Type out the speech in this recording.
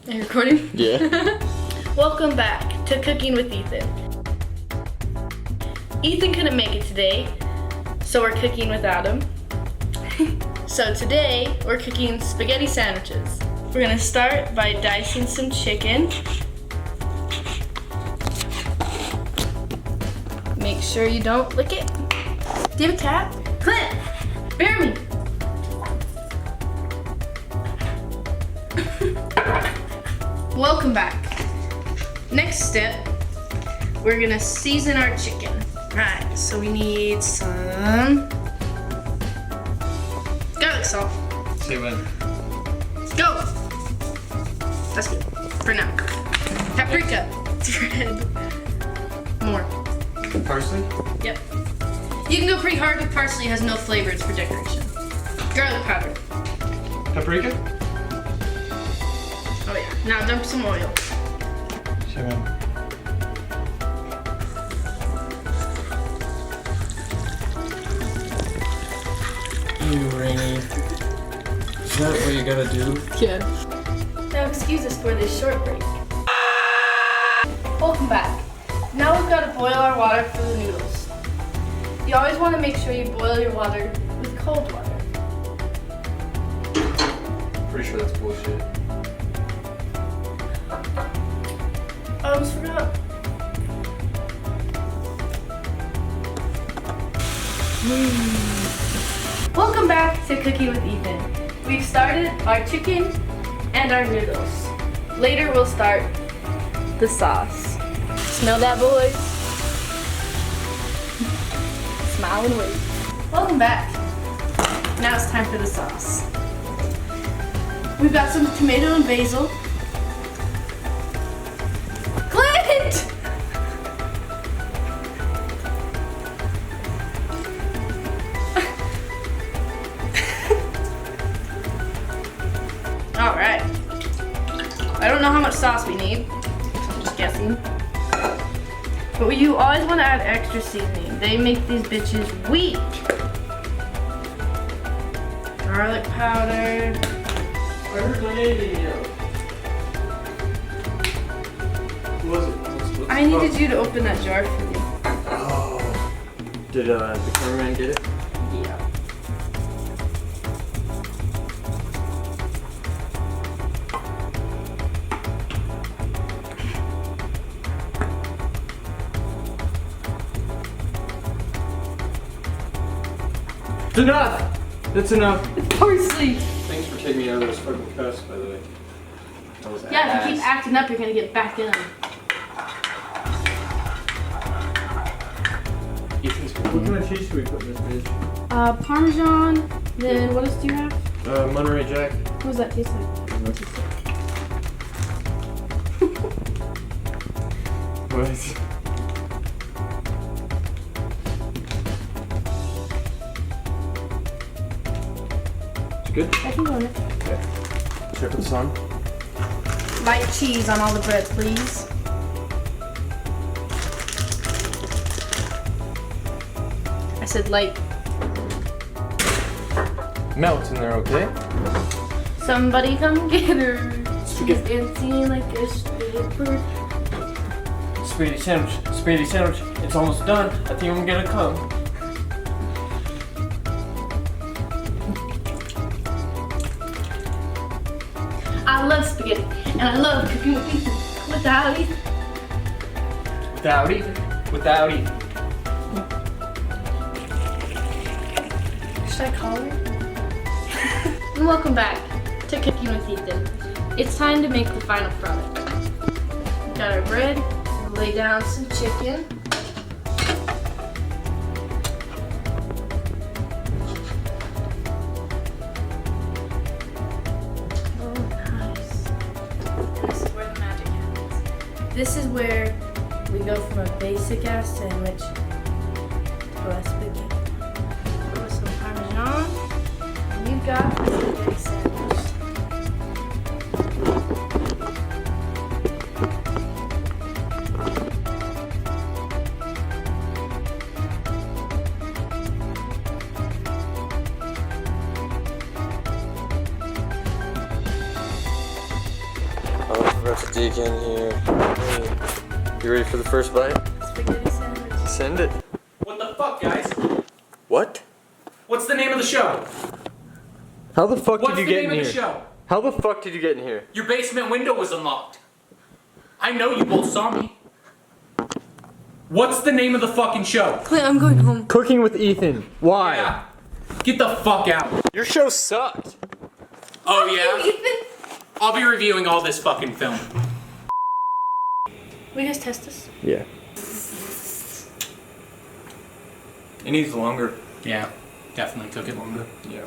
Are you recording? Yeah. Welcome back to Cooking with Ethan. Ethan couldn't make it today, so we're cooking without him. So today, we're cooking spaghetti sandwiches. We're gonna start by dicing some chicken. Make sure you don't lick it. Do you have a cat? Clint, bear me. Welcome back. Next step, we're gonna season our chicken. Right, so we need some garlic salt. Say when. Go! That's good, for now. Paprika, it's red. More. Parsley? Yep. You can go pretty hard with parsley, it has no flavor, it's for decoration. Garlic powder. Paprika? Oh yeah, now dump some oil. Say when. You Rainy. Is that what you gotta do? Yeah. Now excuse us for this short break. Welcome back. Now we've got to boil our water for the noodles. You always want to make sure you boil your water with cold water. Pretty sure that's bullshit. I almost forgot. Welcome back to Cooking with Ethan. We've started our chicken and our noodles. Later we'll start the sauce. Smell that, boys? Smile and wave. Welcome back. Now it's time for the sauce. We've got some tomato and basil. Clint! All right. I don't know how much sauce we need, so I'm just guessing. But you always want to add extra seasoning. They make these bitches weak. Garlic powder. Where's the lady? Who was it? I needed you to open that jar for me. Oh. Did the cameraman get it? Yeah. It's enough! That's enough. It's parsley. Thanks for taking me out of those fucking cuffs, by the way. That was Yeah, if you keep acting up, you're gonna get back in. What kind of cheese should we put in this bitch? Parmesan. Then what else do you have? Monterey Jack. What does that taste like? What? It's good? I can go in it. Okay. Should I put this on? Light cheese on all the bread, please. I said light. Melt in there, okay? Somebody come get her. She's Spaghetti. dancing like a stripper. Spaghetti sandwich. It's almost done. I think I'm gonna come. I love spaghetti, and I love cooking with Ethan. Without Ethan. Without even. Without even. Should I call her? And welcome back to Cooking with Ethan. It's time to make the final product. We got our bread, we'll lay down some chicken. Oh, nice. This is where the magic happens. This is where we go from a basic ass sandwich to a spaghetti. With some Parmesan, and you've got a spaghetti sandwich. About to dig in here. Hey, you ready for the first bite? Spaghetti sandwich. Send it. What the fuck, guys? What? What's the name of the show? How the fuck What's did you the get name in of the here? show? How the fuck did you get in here? Your basement window was unlocked. I know you both saw me. What's the name of the fucking show? Clint, I'm going home. Cooking with Ethan. Why? Yeah. Get the fuck out. Your show sucked. Oh yeah? Ethan. I'll be reviewing all this fucking film. Will you guys test this? Yeah. It needs longer. Yeah, definitely took it longer. Yeah.